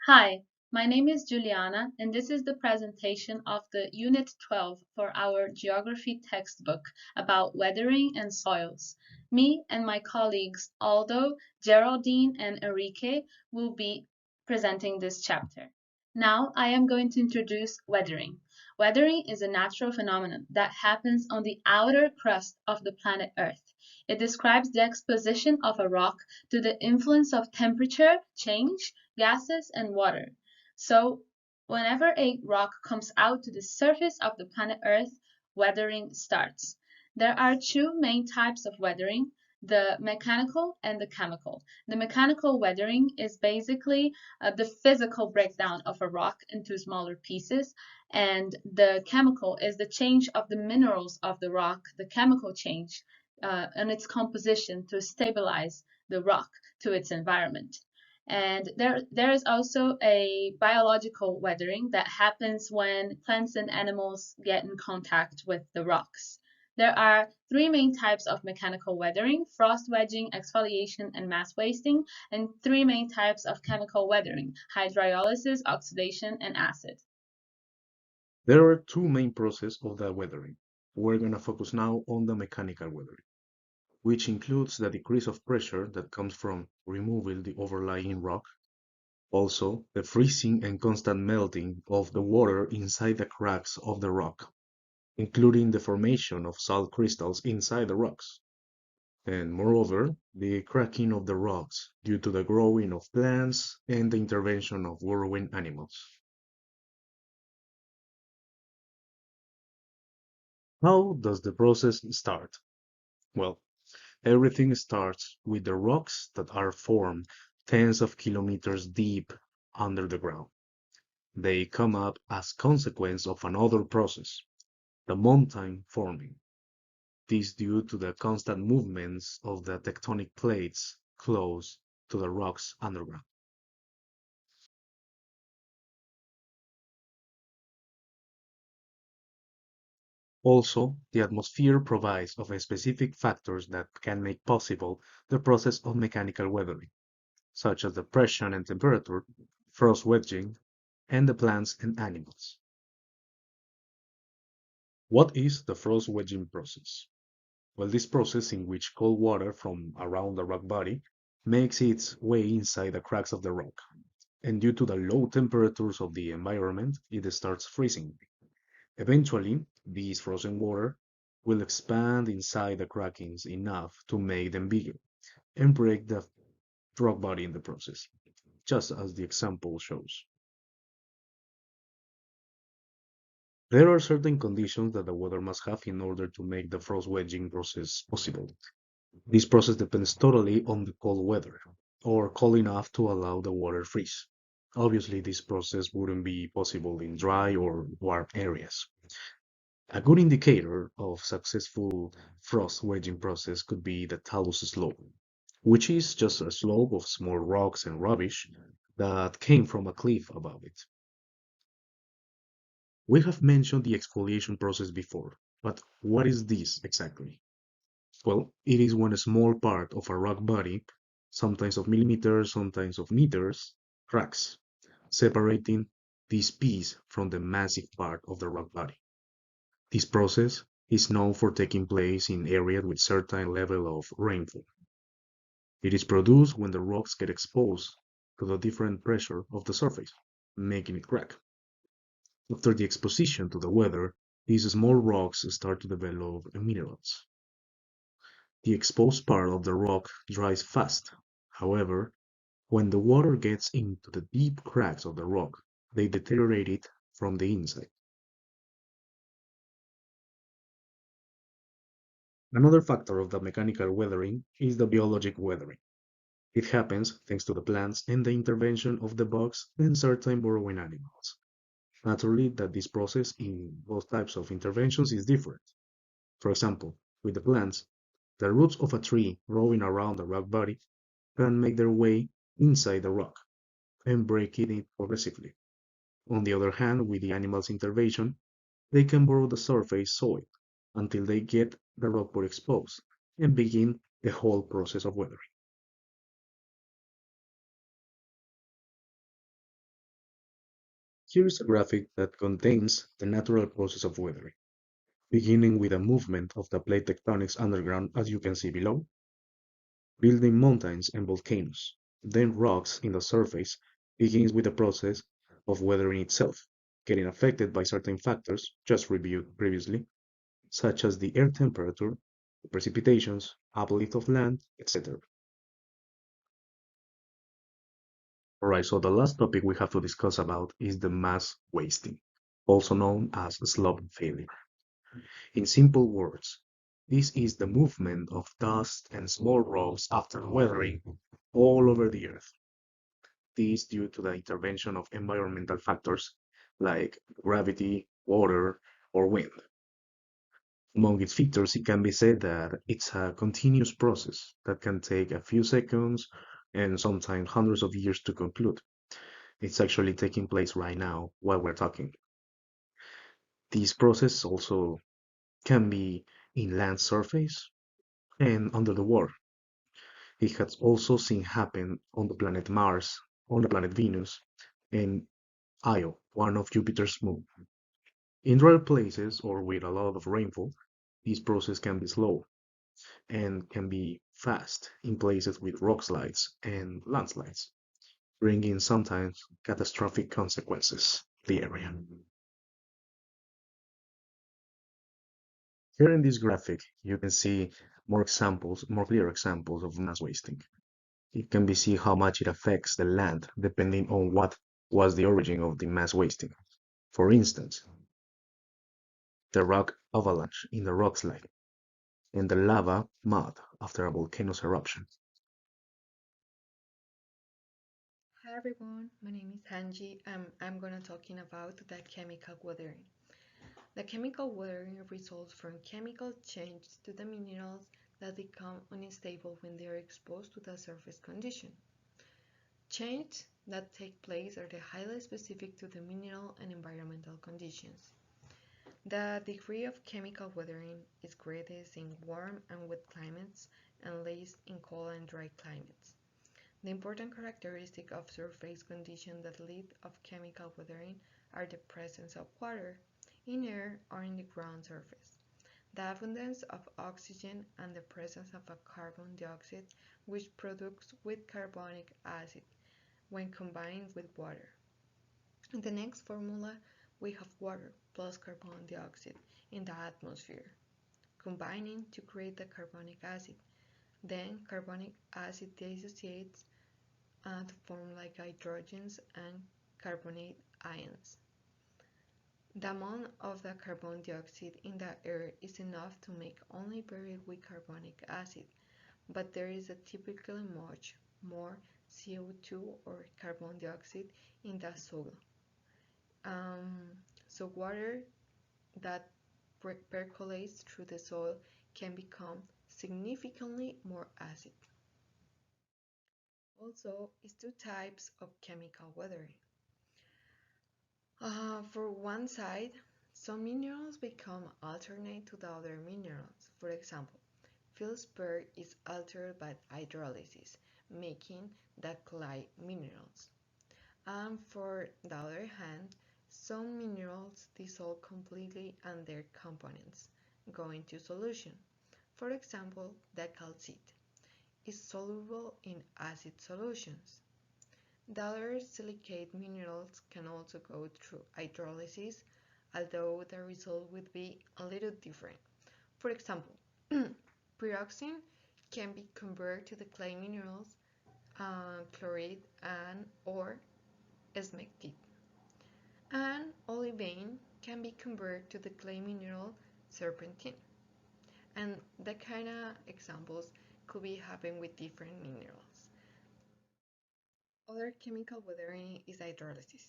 Hi, my name is Juliana, and this is the presentation of the Unit 12 for our geography textbook about weathering and soils. Me and my colleagues Aldo, Geraldine, and Enrique will be presenting this chapter. Now I am going to introduce weathering. Weathering is a natural phenomenon that happens on the outer crust of the planet Earth. It describes the exposition of a rock to the influence of temperature change, gases, and water. So, whenever a rock comes out to the surface of the planet Earth, weathering starts. There are two main types of weathering, the mechanical and the chemical. The mechanical weathering is basically the physical breakdown of a rock into smaller pieces, and the chemical is the change of the minerals of the rock, the chemical change and its composition to stabilize the rock to its environment. And there is also a biological weathering that happens when plants and animals get in contact with the rocks. There are three main types of mechanical weathering: frost wedging, exfoliation, and mass wasting, and three main types of chemical weathering: hydrolysis, oxidation, and acid. There are two main processes of the weathering. We're going to focus now on the mechanical weathering, which includes the decrease of pressure that comes from removing the overlying rock, also the freezing and constant melting of the water inside the cracks of the rock, including the formation of salt crystals inside the rocks, and moreover, the cracking of the rocks due to the growing of plants and the intervention of burrowing animals. How does the process start? Well, everything starts with the rocks that are formed tens of kilometers deep under the ground. They come up as consequence of another process, the mountain forming. This due to the constant movements of the tectonic plates close to the rocks underground. Also, the atmosphere provides of specific factors that can make possible the process of mechanical weathering, such as the pressure and temperature, frost wedging, and the plants and animals. What is the frost wedging process? Well, this process in which cold water from around the rock body makes its way inside the cracks of the rock, and due to the low temperatures of the environment, it starts freezing. Eventually, this frozen water will expand inside the crackings enough to make them bigger and break the rock body in the process, just as the example shows. There are certain conditions that the water must have in order to make the frost wedging process possible. This process depends totally on the cold weather, or cold enough to allow the water freeze. Obviously, this process wouldn't be possible in dry or warm areas. A good indicator of successful frost wedging process could be the talus slope, which is just a slope of small rocks and rubbish that came from a cliff above it. We have mentioned the exfoliation process before, but what is this exactly? Well, it is when a small part of a rock body, sometimes of millimeters, sometimes of meters, cracks, separating this piece from the massive part of the rock body. This process is known for taking place in areas with certain level of rainfall. It is produced when the rocks get exposed to the different pressure of the surface, making it crack. After the exposition to the weather, these small rocks start to develop minerals. The exposed part of the rock dries fast. However, when the water gets into the deep cracks of the rock, they deteriorate it from the inside. Another factor of the mechanical weathering is the biologic weathering. It happens thanks to the plants and the intervention of the bugs and certain burrowing animals. Naturally, that this process in both types of interventions is different. For example, with the plants, the roots of a tree growing around the rock body can make their way inside the rock and breaking it progressively. On the other hand, with the animal's intervention, they can burrow the surface soil until they get the rock body exposed and begin the whole process of weathering. Here is a graphic that contains the natural process of weathering, beginning with a movement of the plate tectonics underground as you can see below, building mountains and volcanoes. Then rocks in the surface begins with the process of weathering itself, getting affected by certain factors just reviewed previously, such as the air temperature, precipitations, uplift of land, etc. Alright, so the last topic we have to discuss about is the mass wasting, also known as slope failure. In simple words, this is the movement of dust and small rocks after weathering all over the earth. This due to the intervention of environmental factors like gravity, water, or wind. Among its features, it can be said that it's a continuous process that can take a few seconds and sometimes hundreds of years to conclude. It's actually taking place right now while we're talking. This process also can be in land surface and under the water. It has also seen happen on the planet Mars, on the planet Venus, and Io, one of Jupiter's moons. In dry places or with a lot of rainfall, this process can be slow and can be fast in places with rock slides and landslides, bringing sometimes catastrophic consequences to the area. Here in this graphic, you can see more examples, more clear examples of mass wasting. It can be seen how much it affects the land depending on what was the origin of the mass wasting. For instance, the rock avalanche in the rock slide and the lava mud after a volcano's eruption. Hi everyone, my name is Hanji and I'm gonna talking about the chemical weathering. The chemical weathering results from chemical changes to the minerals that become unstable when they are exposed to the surface condition. Changes that take place are highly specific to the mineral and environmental conditions. The degree of chemical weathering is greatest in warm and wet climates and least in cold and dry climates. The important characteristic of surface conditions that lead of chemical weathering are the presence of water in air or in the ground surface, the abundance of oxygen and the presence of a carbon dioxide which produces with carbonic acid when combined with water. In the next formula, we have water plus carbon dioxide in the atmosphere, combining to create the carbonic acid. Then carbonic acid dissociates to form like hydrogens and carbonate ions. The amount of the carbon dioxide in the air is enough to make only very weak carbonic acid, but there is a typically much more CO2 or carbon dioxide in the soil. Um, so water that percolates through the soil can become significantly more acid. Also, is two types of chemical weathering. For one side, some minerals become alternate to the other minerals. For example, feldspar is altered by hydrolysis, making the clay minerals. And for the other hand, some minerals dissolve completely and their components go into solution. For example, the calcite is soluble in acid solutions. The other silicate minerals can also go through hydrolysis, although the result would be a little different. For example, pyroxene can be converted to the clay minerals chloride and or smectite, and olivine can be converted to the clay mineral serpentine. And that kind of examples could be happening with different minerals. Other chemical weathering is hydrolysis.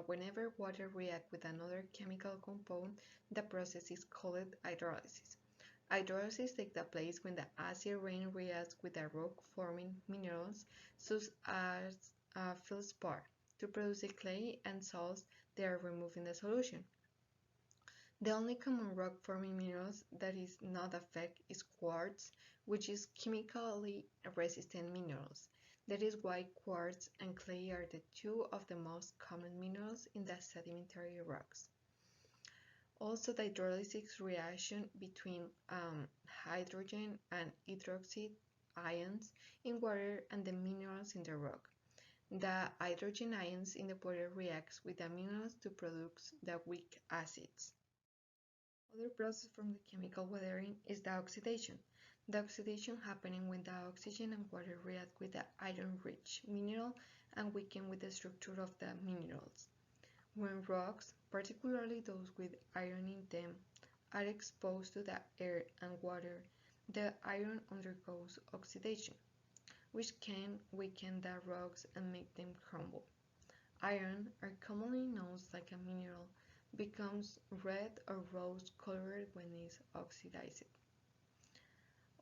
Whenever water reacts with another chemical compound, the process is called hydrolysis. Hydrolysis takes place when the acid rain reacts with the rock-forming minerals such as feldspar to produce a clay and salts they are removed in the solution. The only common rock-forming minerals that is not affected is quartz, which is chemically resistant minerals. That is why quartz and clay are the two of the most common minerals in the sedimentary rocks. Also, the hydrolysis reaction between hydrogen and hydroxide ions in water and the minerals in the rock. The hydrogen ions in the water reacts with the minerals to produce the weak acids. Other process from the chemical weathering is the oxidation. The oxidation happening when the oxygen and water react with the iron-rich mineral and weaken with the structure of the minerals. When rocks, particularly those with iron in them, are exposed to the air and water, the iron undergoes oxidation, which can weaken the rocks and make them crumble. Iron, or commonly known like a mineral, becomes red or rose colored when it is oxidized.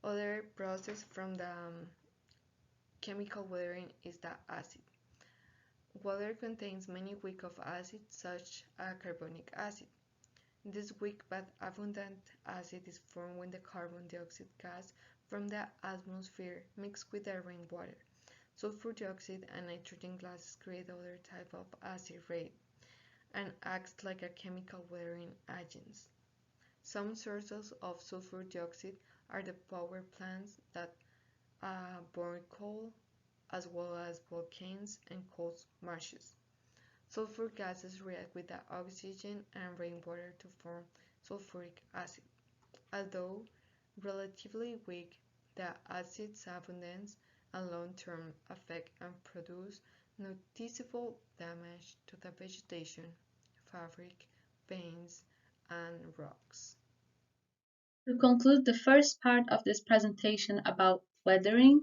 Other process from the chemical weathering is the acid. Water contains many weak of acids such as carbonic acid. This weak but abundant acid is formed when the carbon dioxide gas from the atmosphere mixes with the rainwater. Sulfur dioxide and nitrogen gases create other type of acid rain and acts like a chemical weathering agents. Some sources of sulfur dioxide are the power plants that burn coal, as well as volcanoes and coal marshes. Sulfur gases react with the oxygen and rainwater to form sulfuric acid. Although relatively weak, the acid's abundance and long-term effect and produce noticeable damage to the vegetation, fabric, veins, and rocks. To conclude the first part of this presentation about weathering,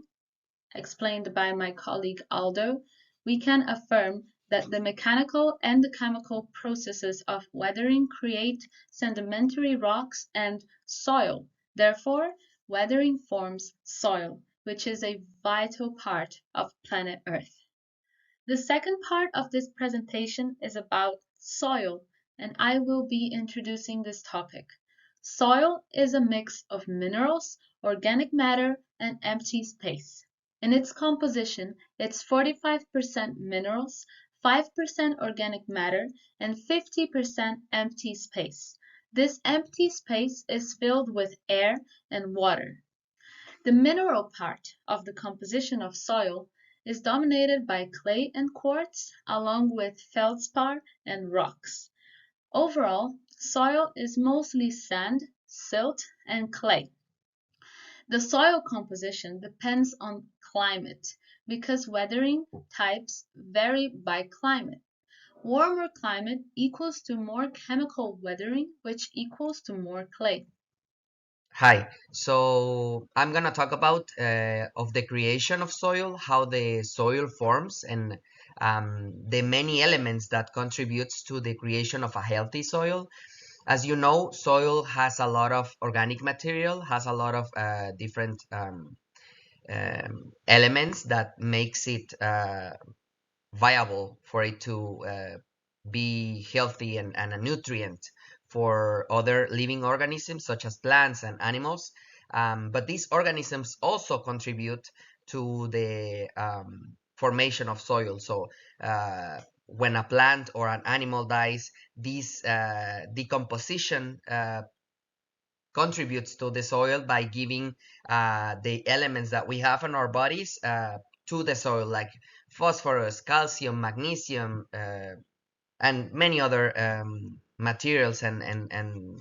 explained by my colleague Aldo, we can affirm that the mechanical and the chemical processes of weathering create sedimentary rocks and soil. Therefore, weathering forms soil, which is a vital part of planet Earth. The second part of this presentation is about soil, and I will be introducing this topic. Soil is a mix of minerals, organic matter, and empty space. In its composition, it's 45% minerals, 5% organic matter, and 50% empty space. This empty space is filled with air and water. The mineral part of the composition of soil is dominated by clay and quartz, along with feldspar and rocks. Overall, soil is mostly sand, silt, and clay. The soil composition depends on climate because weathering types vary by climate. Warmer climate equals to more chemical weathering, which equals to more clay. Hi, so I'm gonna talk about of the creation of soil, how the soil forms, and the many elements that contributes to the creation of a healthy soil. As you know, soil has a lot of organic material, has a lot of different elements that makes it viable for it to be healthy and a nutrient for other living organisms such as plants and animals. But these organisms also contribute to the formation of soil. So when a plant or an animal dies, this decomposition contributes to the soil by giving the elements that we have in our bodies to the soil, like phosphorus, calcium, magnesium, and many other materials and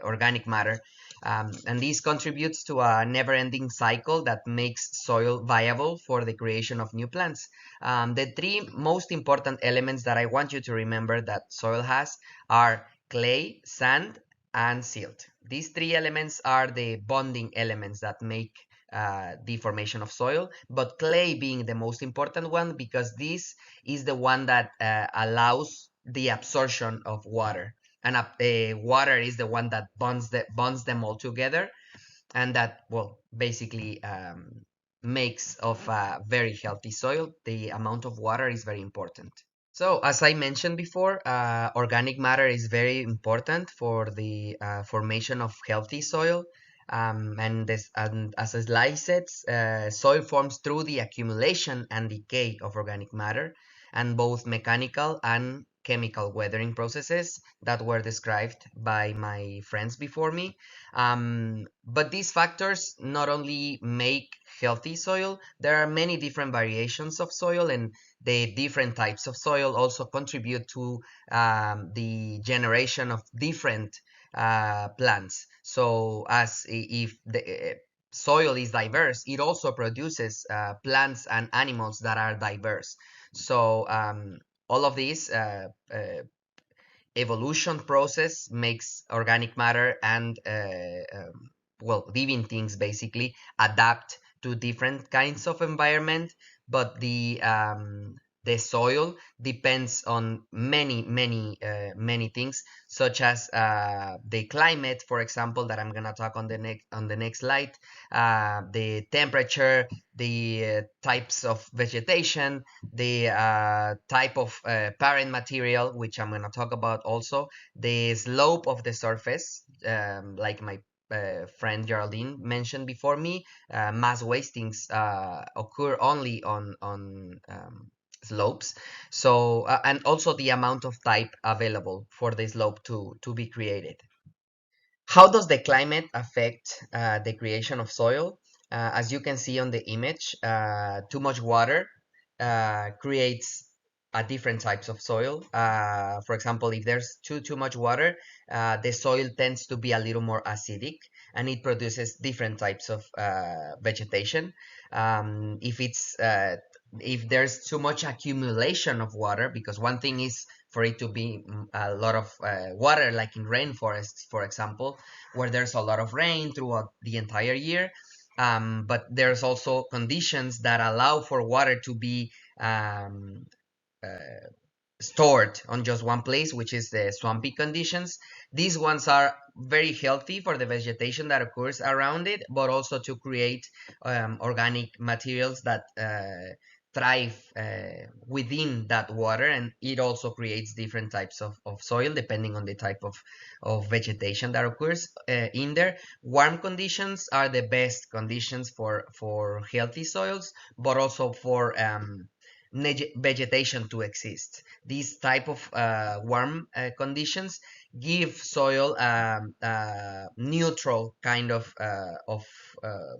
organic matter. And this contributes to a never-ending cycle that makes soil viable for the creation of new plants. The three most important elements that I want you to remember that soil has are clay, sand, and silt. These three elements are the bonding elements that make the formation of soil, but clay being the most important one because this is the one that allows the absorption of water, and water is the one that bonds them all together, and that, well, basically makes of a very healthy soil. The amount of water is very important. So, as I mentioned before, organic matter is very important for the formation of healthy soil. And as a slices, soil forms through the accumulation and decay of organic matter, and both mechanical and chemical weathering processes that were described by my friends before me. But these factors not only make healthy soil, there are many different variations of soil, and the different types of soil also contribute to the generation of different plants. So as if the soil is diverse, it also produces plants and animals that are diverse. So all of these evolution process makes organic matter and well, living things basically adapt to different kinds of environment, but the soil depends on many things, such as the climate, for example, that I'm gonna talk on the next slide, the temperature, the types of vegetation, the type of parent material, which I'm going to talk about also, the slope of the surface, like my friend Geraldine mentioned before me, mass wastings occur only on slopes. So, and also the amount of type available for the slope to be created. How does the climate affect the creation of soil? As you can see on the image, too much water creates different types of soil. For example, if there's too much water, the soil tends to be a little more acidic, and it produces different types of vegetation. If there's too much accumulation of water, because one thing is for it to be a lot of water, like in rainforests, for example, where there's a lot of rain throughout the entire year. But there's also conditions that allow for water to be um, uh, stored on just one place, which is the swampy conditions. These ones are very healthy for the vegetation that occurs around it, but also to create organic materials that thrive within that water, and it also creates different types of soil depending on the type of vegetation that occurs in there. Warm conditions are the best conditions for healthy soils, but also for vegetation to exist. These type of warm conditions give soil neutral kind of uh,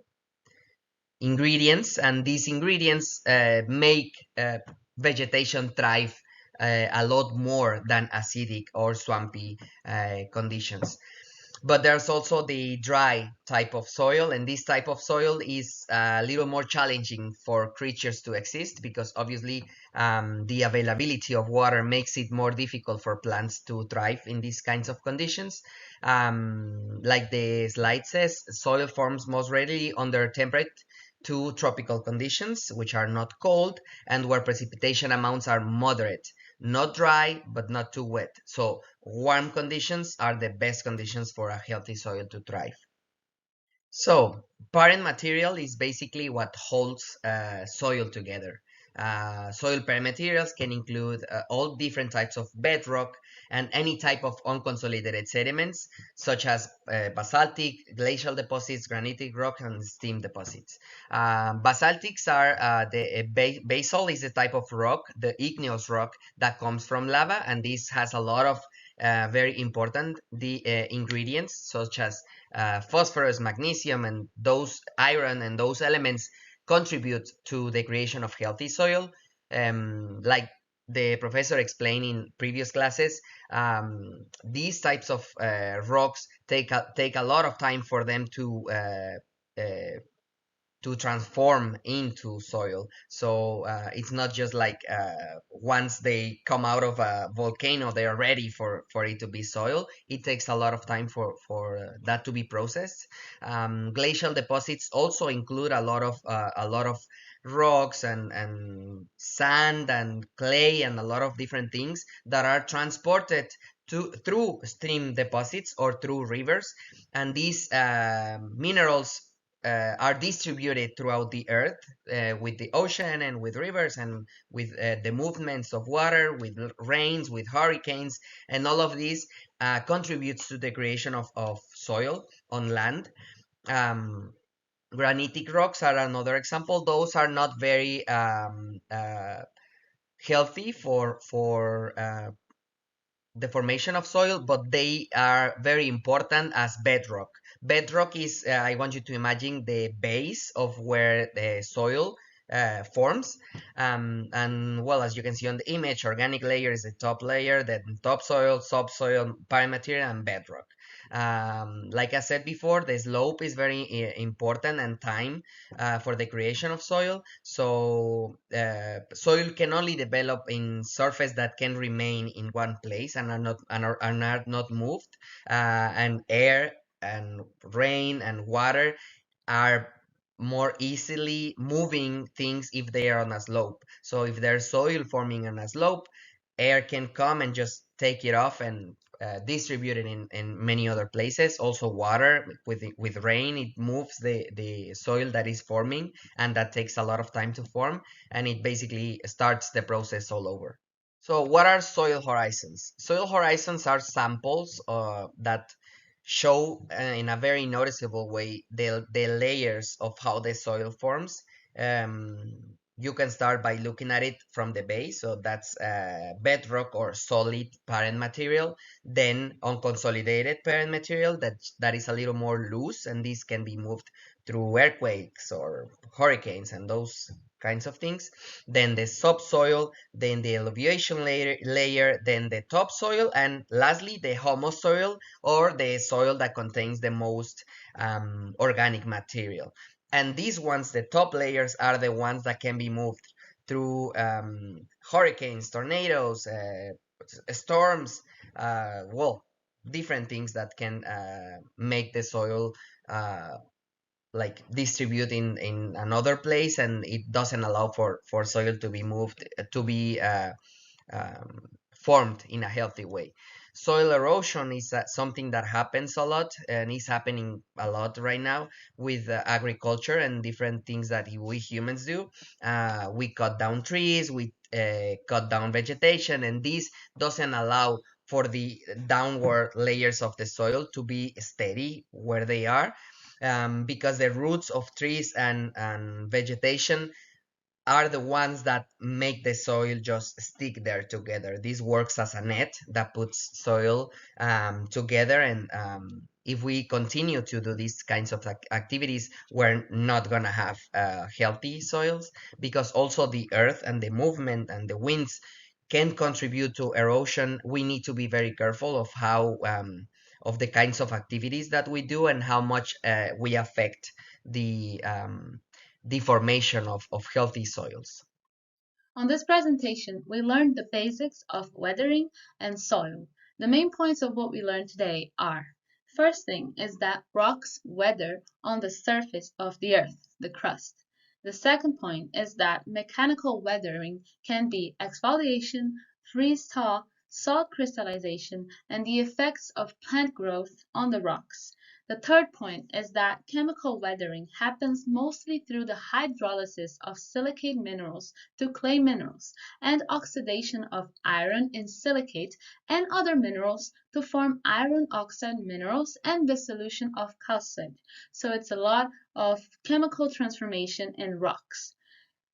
ingredients, and these ingredients make vegetation thrive a lot more than acidic or swampy conditions. But there's also the dry type of soil, and this type of soil is a little more challenging for creatures to exist, because obviously the availability of water makes it more difficult for plants to thrive in these kinds of conditions. Like the slide says, soil forms most readily under temperate to tropical conditions, which are not cold, and where precipitation amounts are moderate, not dry but not too wet. So warm conditions are the best conditions for a healthy soil to thrive. So parent material is basically what holds soil together. Soil parent materials can include all different types of bedrock and any type of unconsolidated sediments, such as basaltic, glacial deposits, granitic rock, and steam deposits. Basaltics are basal is a type of rock, the igneous rock that comes from lava, and this has a lot of very important ingredients, such as phosphorus, magnesium, and those iron and those elements contribute to the creation of healthy soil. Like the professor explained in previous classes, these types of rocks take a lot of time for them to transform into soil. So it's not just like once they come out of a volcano, they are ready for it to be soil. It takes a lot of time for that to be processed. Glacial deposits also include a lot of rocks and sand and clay and a lot of different things that are transported through stream deposits or through rivers, and these minerals are distributed throughout the earth with the ocean and with rivers and with the movements of water, with rains, with hurricanes, and all of these contributes to the creation of soil on land. Um, Granitic rocks are another example. Those are not very healthy for the formation of soil, but they are very important as bedrock. Bedrock is, I want you to imagine the base of where the soil forms. And well, as you can see on the image, organic layer is the top layer, then topsoil, subsoil, parent material, and bedrock. Like I said before, the slope is very important, and time for the creation of soil. So soil can only develop in surface that can remain in one place and are not moved. And air and rain and water are more easily moving things if they are on a slope. So if there's soil forming on a slope, air can come and just take it off and distribute it in many other places. Also water, with rain, it moves the soil that is forming, and that takes a lot of time to form, and it basically starts the process all over. So what are soil horizons? Soil horizons are samples that show in a very noticeable way the layers of how the soil forms. You can start by looking at it from the base, so that's bedrock or solid parent material, then unconsolidated parent material that is a little more loose, and this can be moved through earthquakes or hurricanes and those kinds of things. Then the subsoil, then the alluviation layer, then the topsoil, and lastly the humus soil, or the soil that contains the most organic material. And these ones, the top layers, are the ones that can be moved through hurricanes, tornadoes, storms, well, different things that can make the soil uh, like distribute in another place, and it doesn't allow for soil to be moved, to be um, formed in a healthy way. Soil erosion is something that happens a lot and is happening a lot right now with agriculture and different things that we humans do. We cut down trees, we cut down vegetation, and this doesn't allow for the downward layers of the soil to be steady where they are, because the roots of trees and vegetation are the ones that make the soil just stick there together. This works as a net that puts soil together, and if we continue to do these kinds of activities, we're not gonna have healthy soils, because also the earth and the movement and the winds can contribute to erosion. We need to be very careful of how of the kinds of activities that we do and how much we affect the formation of healthy soils. On this presentation, we learned the basics of weathering and soil. The main points of what we learned today are: first thing is that rocks weather on the surface of the earth, the crust. The second point is that mechanical weathering can be exfoliation, freeze-thaw, salt crystallization, and the effects of plant growth on the rocks. The third point is that chemical weathering happens mostly through the hydrolysis of silicate minerals to clay minerals and oxidation of iron in silicate and other minerals to form iron oxide minerals and dissolution of calcite. So it's a lot of chemical transformation in rocks.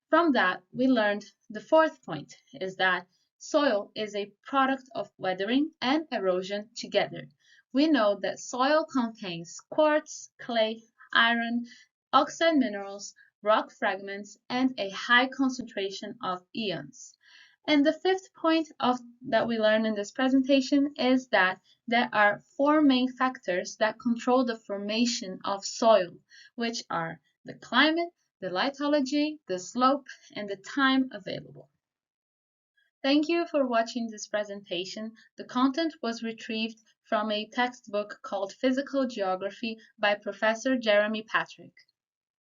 From that, we learned the fourth point is that soil is a product of weathering and erosion together. We know that soil contains quartz, clay, iron, oxide minerals, rock fragments, and a high concentration of ions. And the fifth point that we learned in this presentation is that there are four main factors that control the formation of soil, which are the climate, the lithology, the slope, and the time available. Thank you for watching this presentation. The content was retrieved from a textbook called Physical Geography by Professor Jeremy Patrick.